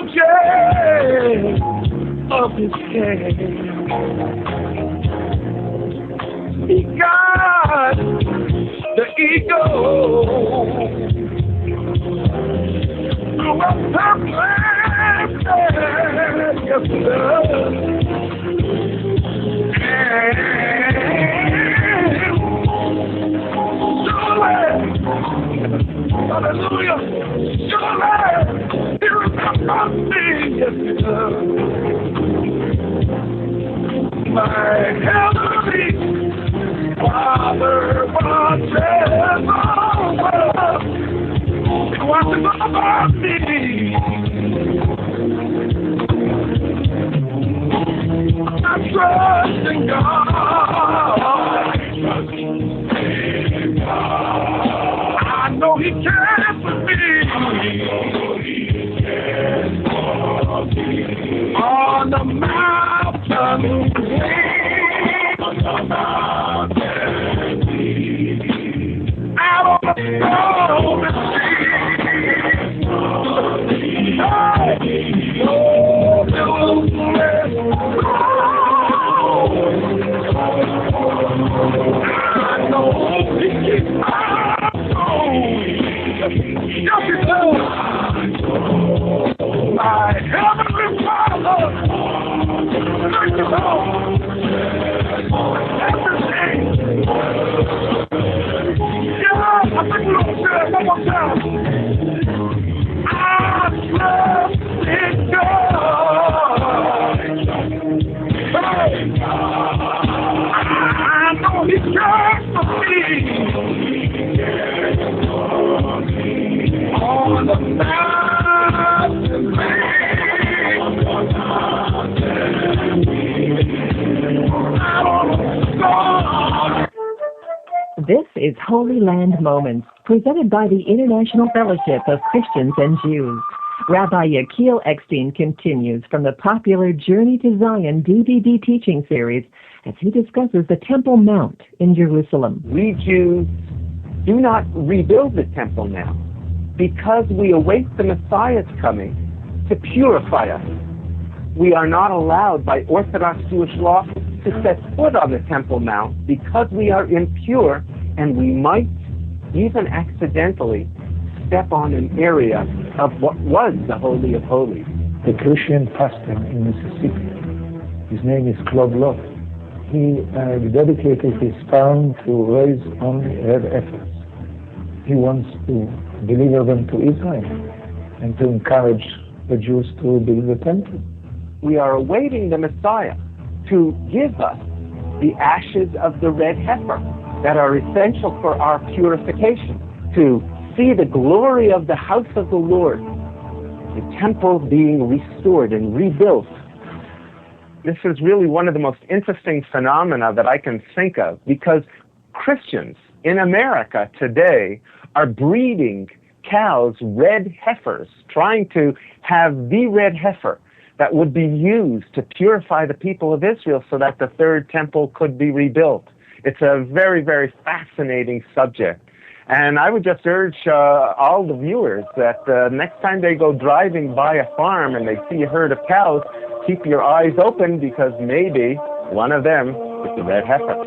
object of his care. He got the ego through a purpose, yes, love. Hallelujah. Surely, he remembers me, yes, he does. My heavenly Father watches over me. I trust in God. I know he cares for me. On the mountain, out on the stormy sea. I know he keeps my my heavenly Father, thank you, Lord. Everything. Yeah, I think we're going to say it one more time. I trust in God. Hey, I know He cares for me. On the mountain, This is Holy Land Moments, presented by the International Fellowship of Christians and Jews. Rabbi Yechiel Eckstein continues from the popular Journey to Zion DVD teaching series as he discusses the Temple Mount in Jerusalem. We Jews do not rebuild the temple now because we await the Messiah's coming to purify us. We are not allowed by Orthodox Jewish law to set foot on the Temple Mount because we are impure, and we might even accidentally step on an area of what was the Holy of Holies. The Christian pastor in Mississippi, his name is Claude Lott. He dedicated his farm to raise only Heifers. He wants to deliver them to Israel and to encourage the Jews to build the temple. We are awaiting the Messiah to give us the ashes of the red heifer that are essential for our purification, to see the glory of the house of the Lord, the temple being restored and rebuilt. This is really one of the most interesting phenomena that I can think of, because Christians in America today are breeding cows, red heifers, trying to have the red heifer that would be used to purify the people of Israel so that the third temple could be rebuilt. It's a very, very fascinating subject. And I would just urge all the viewers that next time they go driving by a farm and they see a herd of cows, keep your eyes open, because maybe one of them is the red heifer.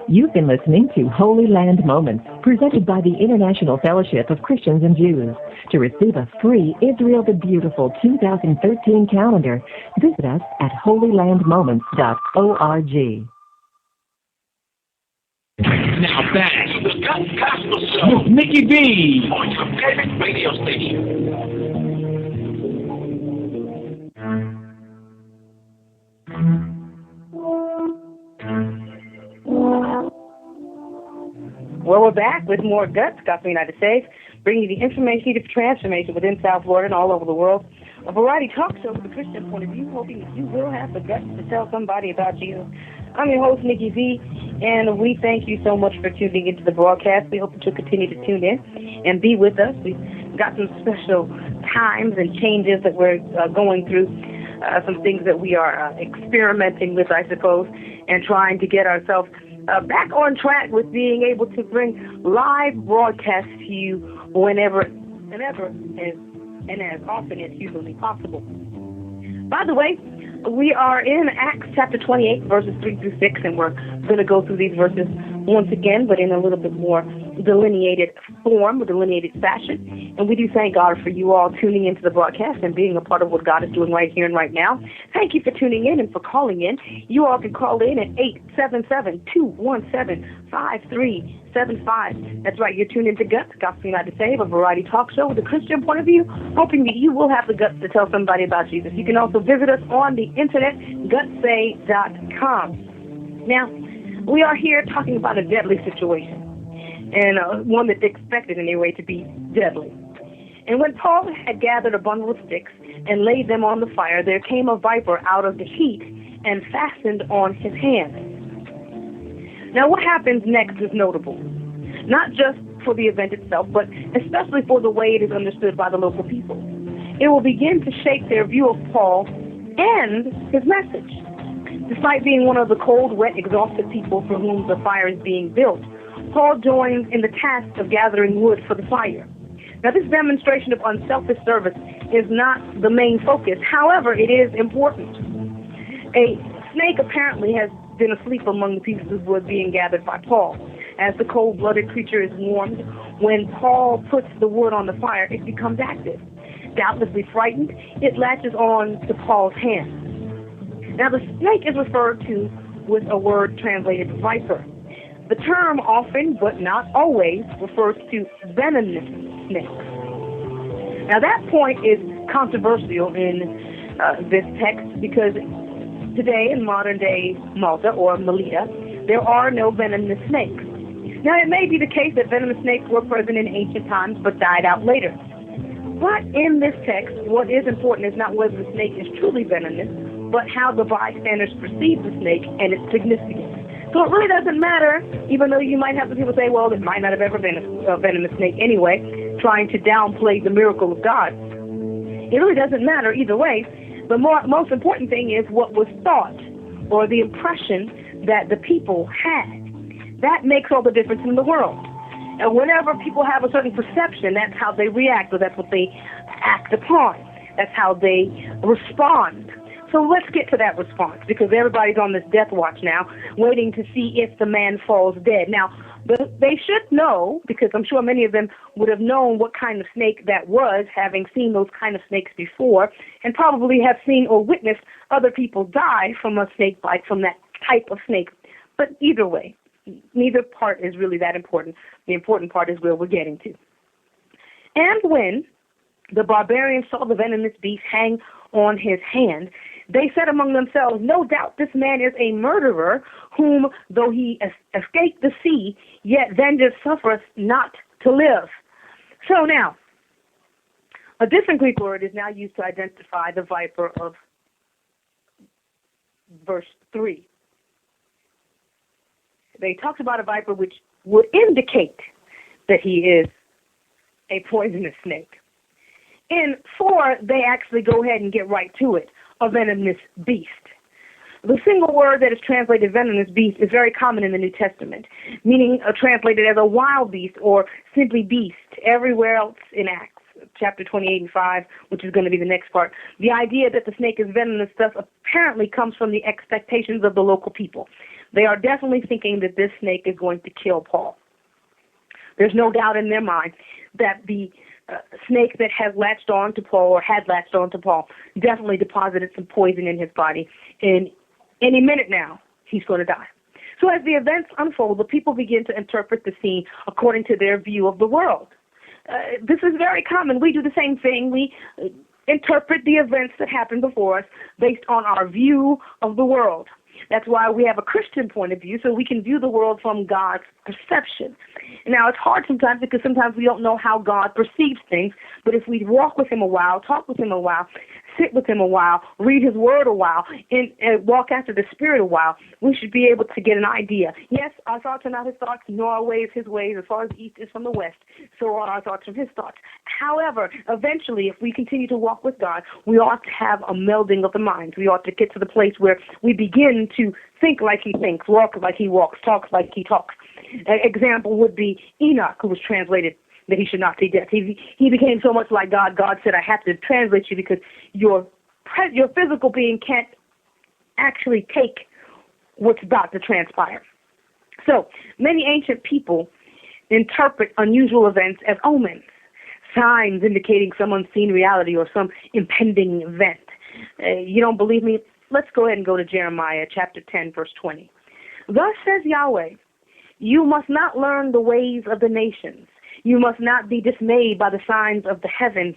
You've been listening to Holy Land Moments, presented by the International Fellowship of Christians and Jews. To receive a free Israel the Beautiful 2013 calendar, visit us at holylandmoments.org. Now back to the Gospel Show with Mickey B on your favorite radio station. Well, we're back with more Guts, Gospel United States, bringing you the information needed for transformation within South Florida and all over the world. A variety talk show from the Christian point of view, hoping that you will have the guts to tell somebody about Jesus. I'm your host, Nikki V, and we thank you so much for tuning into the broadcast. We hope that you'll continue to tune in and be with us. We've got some special times and changes that we're going through, some things that we are experimenting with, I suppose, and trying to get ourselves back on track with being able to bring live broadcasts to you whenever and and as often as humanly possible. By the way, we are in Acts chapter 28, verses 3 through 6, and we're going to go through these verses once again, but in a little bit more delineated form, or delineated fashion. And we do thank God for you all tuning into the broadcast and being a part of what God is doing right here and right now. Thank you for tuning in and for calling in. You all can call in at 877-217-5375. That's right, you're tuned into Guts, Gospel United Save, a variety talk show with a Christian point of view, hoping that you will have the guts to tell somebody about Jesus. You can also visit us on the internet, gutsay.com. Now, we are here talking about a deadly situation, and one that's expected anyway to be deadly. And when Paul had gathered a bundle of sticks and laid them on the fire, there came a viper out of the heat and fastened on his hand. Now, what happens next is notable, not just for the event itself, but especially for the way it is understood by the local people. It will begin to shape their view of Paul and his message. Despite being one of the cold, wet, exhausted people for whom the fire is being built, Paul joins in the task of gathering wood for the fire. Now, this demonstration of unselfish service is not the main focus. However, it is important. A snake apparently has been asleep among the pieces of wood being gathered by Paul. As the cold-blooded creature is warmed, when Paul puts the wood on the fire, it becomes active. Doubtlessly frightened, it latches on to Paul's hand. Now, the snake is referred to with a word translated viper. The term often, but not always, refers to venomous snakes. Now, that point is controversial in this text because today in modern-day Malta or Melita, there are no venomous snakes. Now, it may be the case that venomous snakes were present in ancient times but died out later. But in this text, what is important is not whether the snake is truly venomous, but how the bystanders perceive the snake and its significance. So it really doesn't matter, even though you might have some people say, well, it might not have ever been a venomous snake anyway, trying to downplay the miracle of God. It really doesn't matter either way. The most important thing is what was thought, or the impression that the people had. That makes all the difference in the world. And whenever people have a certain perception, that's how they react, or that's what they act upon. That's how they respond. So let's get to that response, because everybody's on this death watch now, waiting to see if the man falls dead. Now, they should know, because I'm sure many of them would have known what kind of snake that was, having seen those kind of snakes before, and probably have seen or witnessed other people die from a snake bite, from that type of snake. But either way, neither part is really that important. The important part is where we're getting to. And when the barbarians saw the venomous beast hang on his hand, they said among themselves, no doubt this man is a murderer, whom, though he escaped the sea, yet vengeance suffereth not to live. So now, a different Greek word is now used to identify the viper of verse 3. They talked about a viper which would indicate that he is a poisonous snake. In 4, they actually go ahead and get right to it. A venomous beast. The single word that is translated venomous beast is very common in the New Testament, meaning translated as a wild beast or simply beast. Everywhere else in Acts, chapter 28 and 5, which is going to be the next part, the idea that the snake is venomous thus apparently comes from the expectations of the local people. They are definitely thinking that this snake is going to kill Paul. There's no doubt in their mind that the snake that has latched on to Paul, or had latched on to Paul, definitely deposited some poison in his body. In any minute now, he's going to die. So as the events unfold, the people begin to interpret the scene according to their view of the world. This is very common. We do the same thing. We interpret the events that happen before us based on our view of the world. That's why we have a Christian point of view, so we can view the world from God's perception. Now, it's hard sometimes because sometimes we don't know how God perceives things, but if we walk with him a while, talk with him a while, sit with him a while, read his word a while, and walk after the Spirit a while, we should be able to get an idea. Yes, our thoughts are not his thoughts, nor our ways his ways. As far as the east is from the west, so are our thoughts from his thoughts. However, eventually, if we continue to walk with God, we ought to have a melding of the minds. We ought to get to the place where we begin to think like he thinks, walk like he walks, talk like he talks. An example would be Enoch, who was translated that he should not see death. He became so much like God. God said, I have to translate you because your physical being can't actually take what's about to transpire. So many ancient people interpret unusual events as omens, signs indicating some unseen reality or some impending event. You don't believe me? Let's go ahead and go to Jeremiah chapter 10, verse 20. Thus says Yahweh, you must not learn the ways of the nations. You must not be dismayed by the signs of the heavens,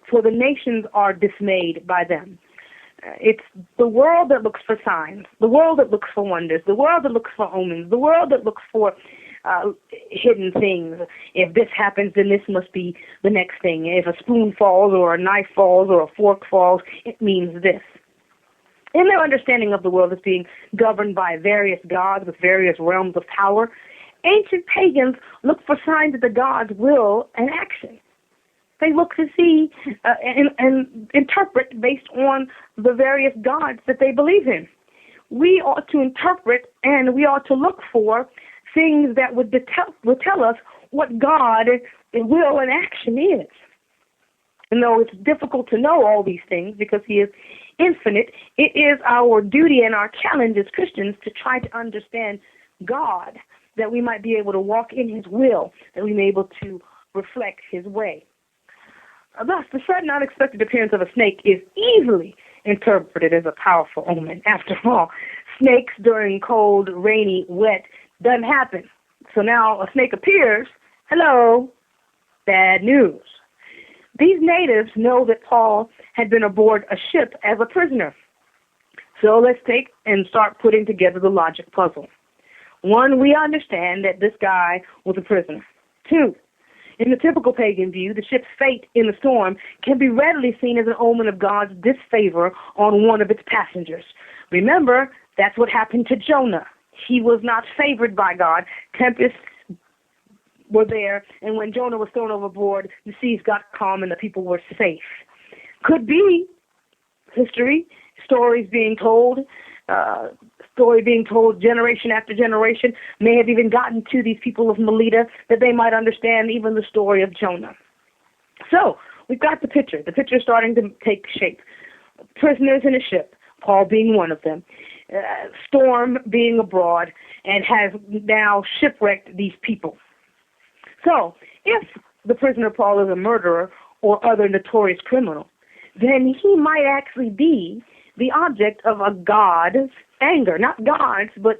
for the nations are dismayed by them. It's the world that looks for signs, the world that looks for wonders, the world that looks for omens, the world that looks for hidden things. If this happens, then this must be the next thing. If a spoon falls or a knife falls or a fork falls, it means this. In their understanding of the world as being governed by various gods with various realms of power, ancient pagans look for signs of the gods' will and action. They look to see and interpret based on the various gods that they believe in. We ought to interpret and we ought to look for things that would tell us what God will and action is. And though it's difficult to know all these things because he is infinite, it is our duty and our challenge as Christians to try to understand God, that we might be able to walk in his will, that we may be able to reflect his way. Thus, the sudden unexpected appearance of a snake is easily interpreted as a powerful omen. After all, snakes during cold, rainy, wet doesn't happen. So now a snake appears. Hello, bad news. These natives know that Paul had been aboard a ship as a prisoner. So let's take and start putting together the logic puzzle. One, we understand that this guy was a prisoner. Two, in the typical pagan view, the ship's fate in the storm can be readily seen as an omen of God's disfavor on one of its passengers. Remember, that's what happened to Jonah. He was not favored by God. Tempests were there, and when Jonah was thrown overboard, the seas got calm and the people were safe. Could be history, stories being told generation after generation, may have even gotten to these people of Melita that they might understand even the story of Jonah. So we've got the picture. The picture is starting to take shape. Prisoners in a ship, Paul being one of them, storm being abroad, and has now shipwrecked these people. So if the prisoner Paul is a murderer or other notorious criminal, then he might actually be the object of a god's anger. Not God's, but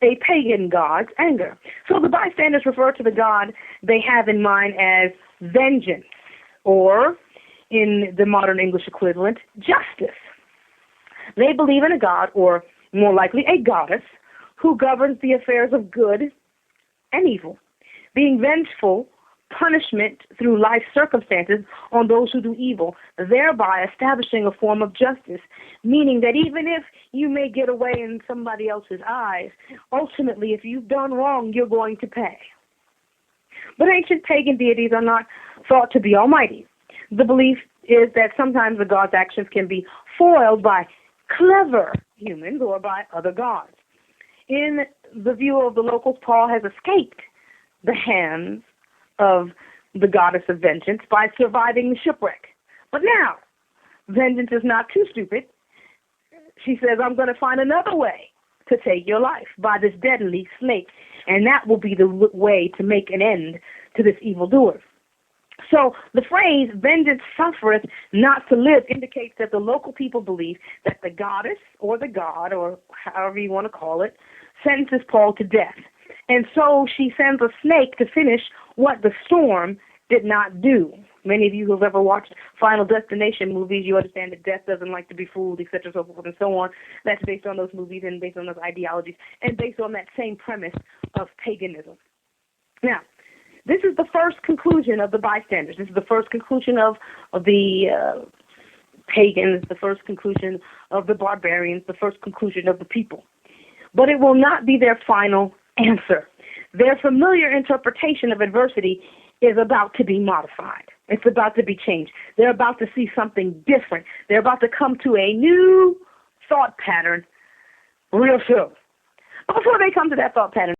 a pagan god's anger. So the bystanders refer to the God they have in mind as vengeance, or in the modern English equivalent, justice. They believe in a god, or more likely a goddess, who governs the affairs of good and evil, being vengeful punishment through life circumstances on those who do evil, thereby establishing a form of justice, meaning that even if you may get away in somebody else's eyes, ultimately, if you've done wrong, you're going to pay. But ancient pagan deities are not thought to be almighty. The belief is that sometimes the god's actions can be foiled by clever humans or by other gods. In the view of the locals, Paul has escaped the hands of the goddess of vengeance by surviving the shipwreck. But now, vengeance is not too stupid. She says, I'm going to find another way to take your life by this deadly snake, and that will be the way to make an end to this evildoer. So the phrase, vengeance suffereth not to live, indicates that the local people believe that the goddess or the god, or however you want to call it, sentences Paul to death. And so she sends a snake to finish what the storm did not do. Many of you who have ever watched Final Destination movies, you understand that death doesn't like to be fooled, etc., so forth and so on. That's based on those movies and based on those ideologies and based on that same premise of paganism. Now, this is the first conclusion of the bystanders. This is the first conclusion of the pagans, the first conclusion of the barbarians, the first conclusion of the people. But it will not be their final answer. Their familiar interpretation of adversity is about to be modified. It's about to be changed. They're about to see something different. They're about to come to a new thought pattern real soon. But before they come to that thought pattern,